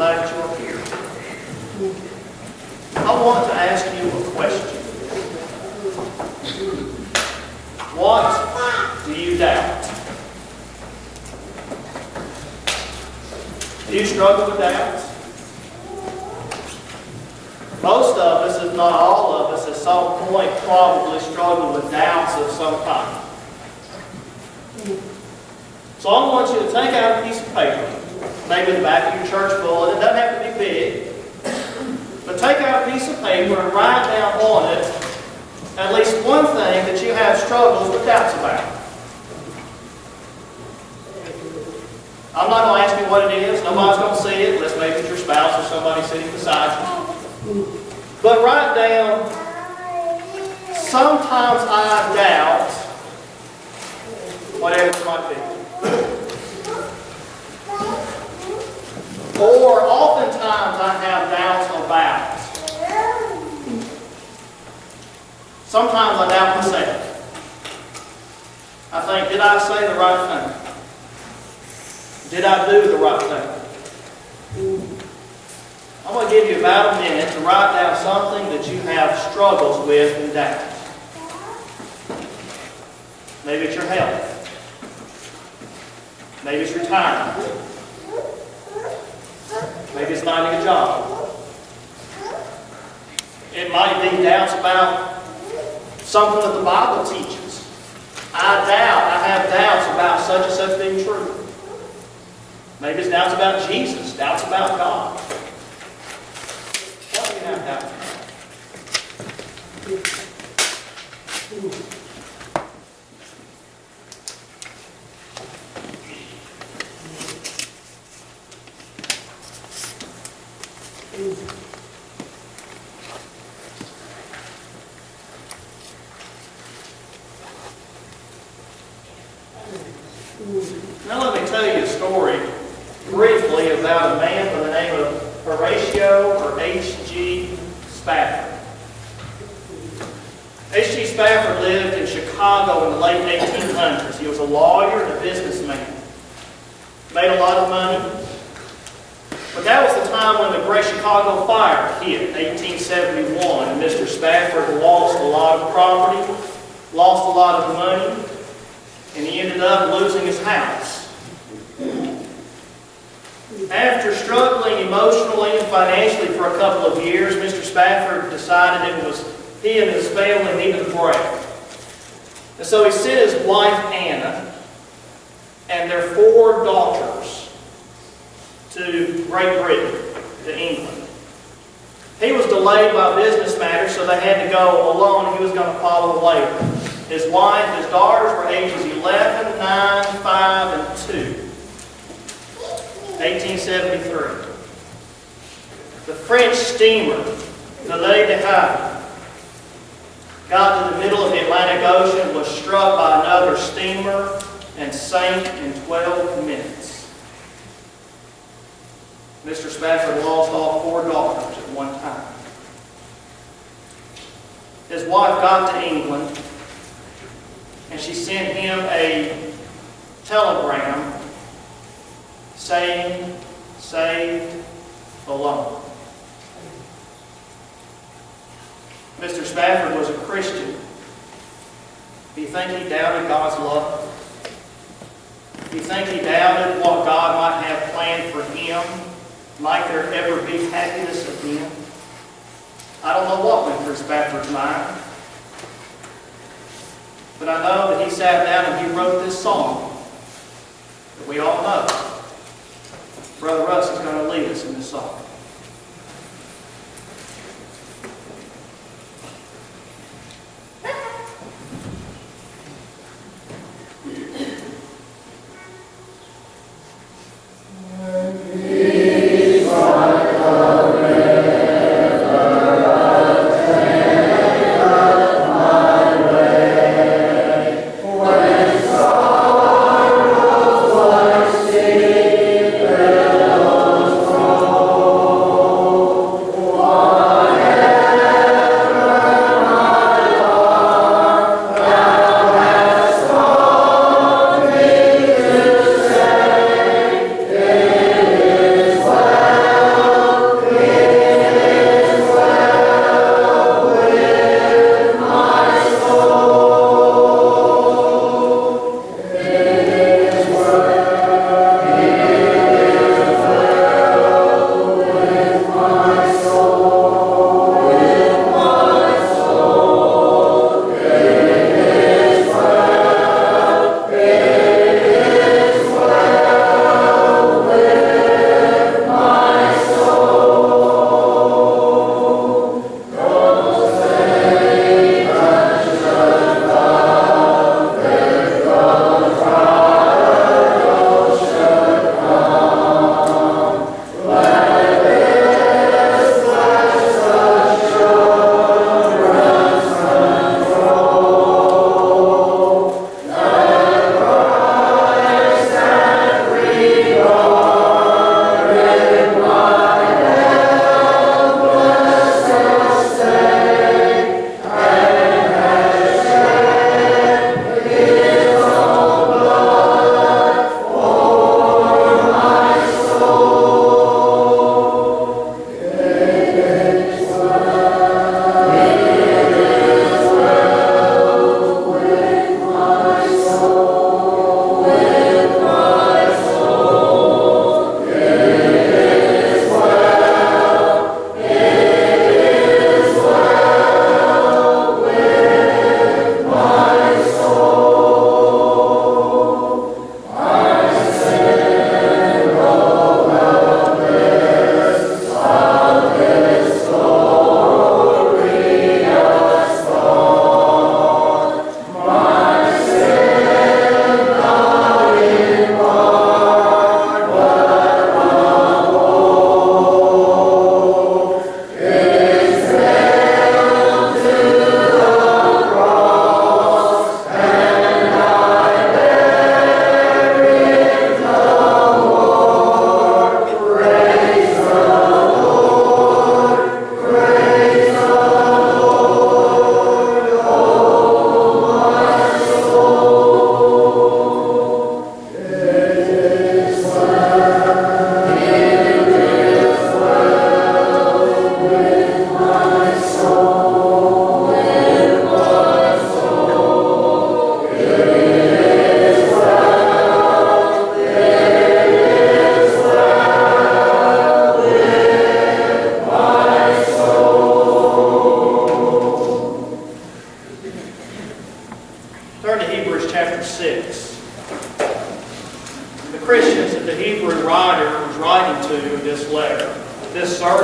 glad that you're here. I want to ask you a question. What do you doubt? Do you struggle with doubts? Most of us, if not all of us, at some point probably struggle with doubts of some kind. So I want you to take out a piece of paper, maybe the back of your church bulletin. It doesn't have to be big. But take out a piece of paper and write down on it at least one thing that you have struggles with doubts about. I'm not going to ask you what it is. Nobody's going to see it unless maybe it's your spouse or somebody sitting beside you. But write down, sometimes I doubt, whatever it might be. Or oftentimes I have doubts about. Sometimes I doubt myself. I think, did I say the right thing? Did I do the right thing? I'm going to give you about a minute to write down something that you have struggles with and doubts. Maybe it's your health. Maybe it's retirement. Maybe it's finding a job. It might be doubts about something that the Bible teaches. I have doubts about such and such being true. Maybe it's doubts about Jesus, doubts about God. What do you have doubts about? Now let me tell you a story briefly about a man by the name of Horatio or H.G. Spafford. H.G. Spafford lived in Chicago in the late 1800s. He was a lawyer and a businessman. Made a lot of money. But that was the time when the Great Chicago Fire hit, 1871, and Mr. Spafford lost a lot of property, lost a lot of money, and he ended up losing his house. After struggling emotionally and financially for a couple of years, Mr. Spafford decided it was he and his family needed a break. And so he sent his wife Anna and their 4 daughters to Great Britain, to England. He was delayed by business matters, so they had to go alone, and he was going to follow later. His wife, his daughters were ages 11, 9, 5, and 2. 1873. The French steamer, the L'Île de Havre, got to the middle of the Atlantic Ocean, was struck by another steamer, and sank in 12 minutes. Mr. Spafford lost all 4 daughters at one time. His wife got to England, and she sent him a telegram saying, "Saved alone." Mr. Spafford was a Christian. Do you think he doubted God's love? Do you think he doubted what God might have planned for him? Might there ever be happiness again? I don't know what went through Spafford's mind. But I know that he sat down and he wrote this song that we all know. Brother Russ is going to lead us in this song. Oh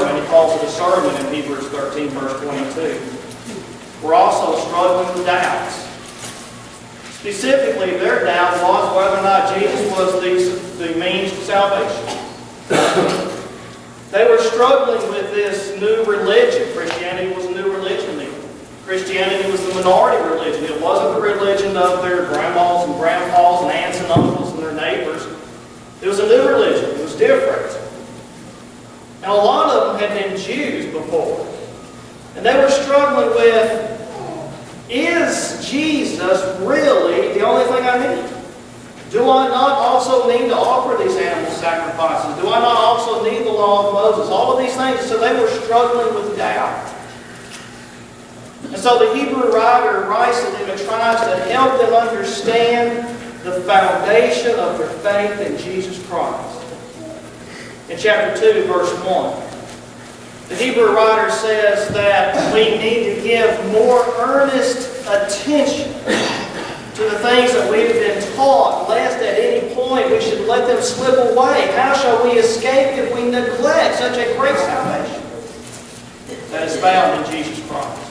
sermon. He calls it a sermon in Hebrews 13, verse 22. We're also struggling with doubts. Specifically, their doubt was whether or not Jesus was the means to salvation. They were struggling with this new religion. Christianity was a new religion then. Christianity was the minority religion. It wasn't the religion of their grandmas and grandpas and aunts and uncles and their neighbors. It was a new religion. It was different. And a lot of them had been Jews before. And they were struggling with, is Jesus really the only thing I need? Do I not also need to offer these animal sacrifices? Do I not also need the law of Moses? All of these things. So they were struggling with doubt. And so the Hebrew writer writes to them and tries to help them understand the foundation of their faith in Jesus Christ. In chapter 2, verse 1, the Hebrew writer says that we need to give more earnest attention to the things that we've been taught, lest at any point we should let them slip away. How shall we escape if we neglect such a great salvation that is found in Jesus Christ?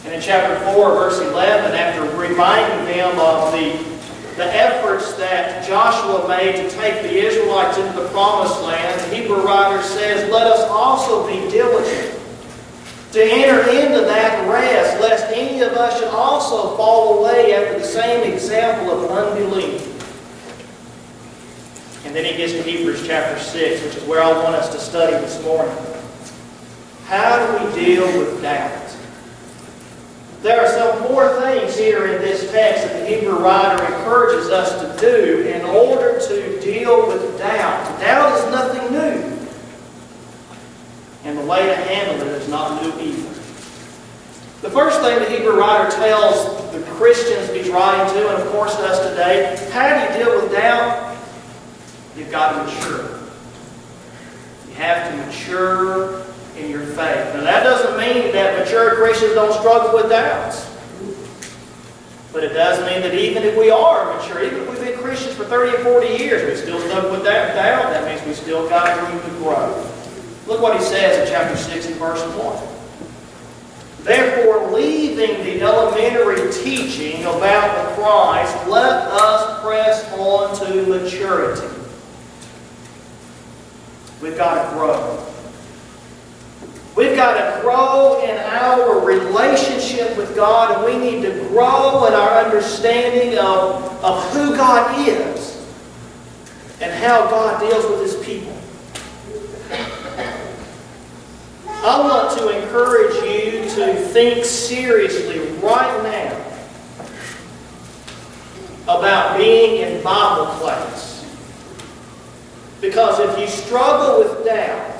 And in chapter 4, verse 11, after reminding them of the efforts that Joshua made to take the Israelites into the promised land, the Hebrew writer says, let us also be diligent to enter into that rest, lest any of us should also fall away after the same example of unbelief. And then he gets to Hebrews chapter 6, which is where I want us to study this morning. How do we deal with doubt? There are some 4 things here in this text that the Hebrew writer encourages us to do in order to deal with doubt. Doubt is nothing new. And the way to handle it is not new either. The first thing the Hebrew writer tells the Christians he's writing to, and of course us today, how do you deal with doubt? You've got to mature. You have to mature in your faith. Now that doesn't mean that mature Christians don't struggle with doubts. But it does mean that even if we are mature, even if we've been Christians for 30 or 40 years, we still struggle with that doubt. That means we still got room to grow. Look what he says in chapter 6 and verse 1. Therefore, leaving the elementary teaching about the Christ, let us press on to maturity. We've got to grow. We've got to grow in our relationship with God, and we need to grow in our understanding of who God is and how God deals with His people. I want to encourage you to think seriously right now about being in Bible class. Because if you struggle with doubt,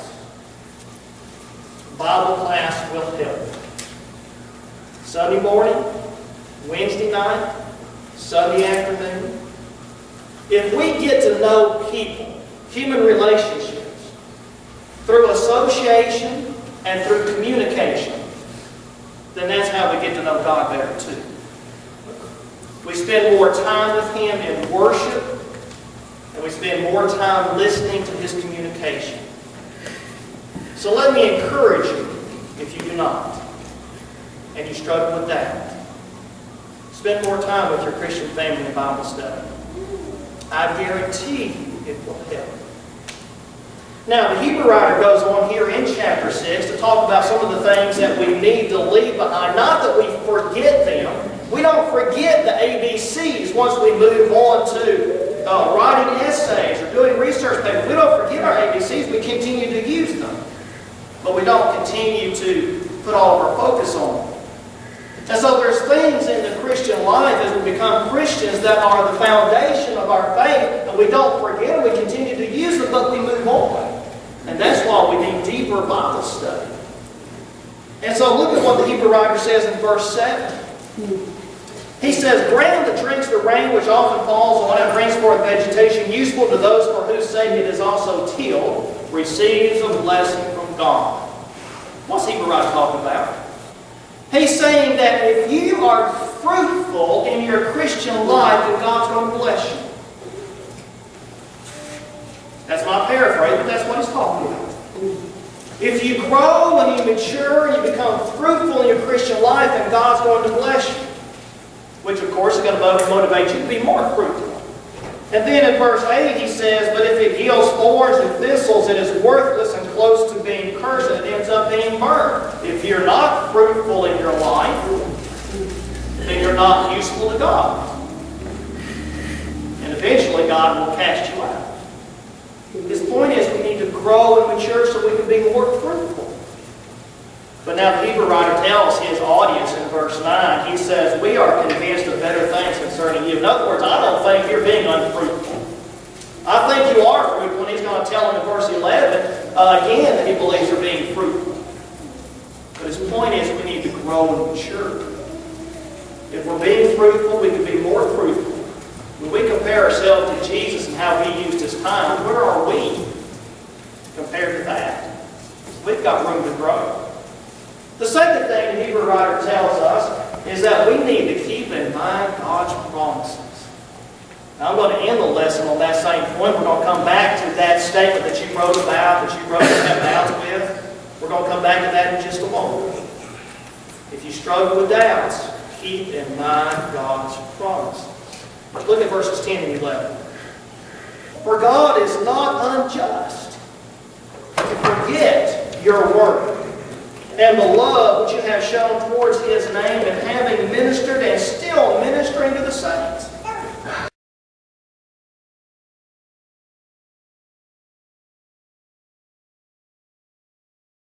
Bible class will help. Sunday morning, Wednesday night, Sunday afternoon. If we get to know people, human relationships, through association and through communication, then that's how we get to know God better too. We spend more time with Him in worship, and we spend more time listening to His communication. So let me encourage you, if you do not, and you struggle with that, spend more time with your Christian family in Bible study. I guarantee you it will help. Now, the Hebrew writer goes on here in chapter 6 to talk about some of the things that we need to leave behind. Not that we forget them. We don't forget the ABCs once we move on to writing essays or doing research papers. We don't forget our ABCs. We continue to use them. But we don't continue to put all of our focus on them. And so there's things in the Christian life as we become Christians that are the foundation of our faith, and we don't forget them, we continue to use them, but we move on. And that's why we need deeper Bible study. And so look at what the Hebrew writer says in verse 7. He says, ground that drinks the rain which often falls on and brings forth vegetation, useful to those for whose sake it is also tilled, receives a blessing from God. What's the Hebrew writer talking about? He's saying that if you are fruitful in your Christian life, then God's going to bless you. That's my paraphrase, but that's what he's talking about. If you grow and you mature and you become fruitful in your Christian life, then God's going to bless you. Which, of course, is going to motivate you to be more fruitful. And then in verse 8 he says, but if it yields thorns and thistles, it is worthless and close to being cursed, and it ends up being burned. If you're not fruitful in your life, then you're not useful to God. And eventually God will cast you out. His point is we need to grow and mature so we can be more fruitful. But now the Hebrew writer tells his audience in verse 9, he says, we are convinced of better things concerning you. In other words, I don't think you're being unfruitful. I think you are fruitful, and he's going to tell him in verse 11 again that he believes you're being fruitful. But his point is we need to grow and mature. If we're being fruitful, we can be more fruitful. When we compare ourselves to Jesus and how he used his time, where are we compared to that? We've got room to grow. The second thing the Hebrew writer tells us is that we need to keep in mind God's promises. Now, I'm going to end the lesson on that same point. We're going to come back to that statement that you wrote about, that you wrote that doubts with. We're going to come back to that in just a moment. If you struggle with doubts, keep in mind God's promises. Look at verses 10 and 11. For God is not unjust to forget your work and the love which you have shown towards his name, and having ministered and still ministering to the saints.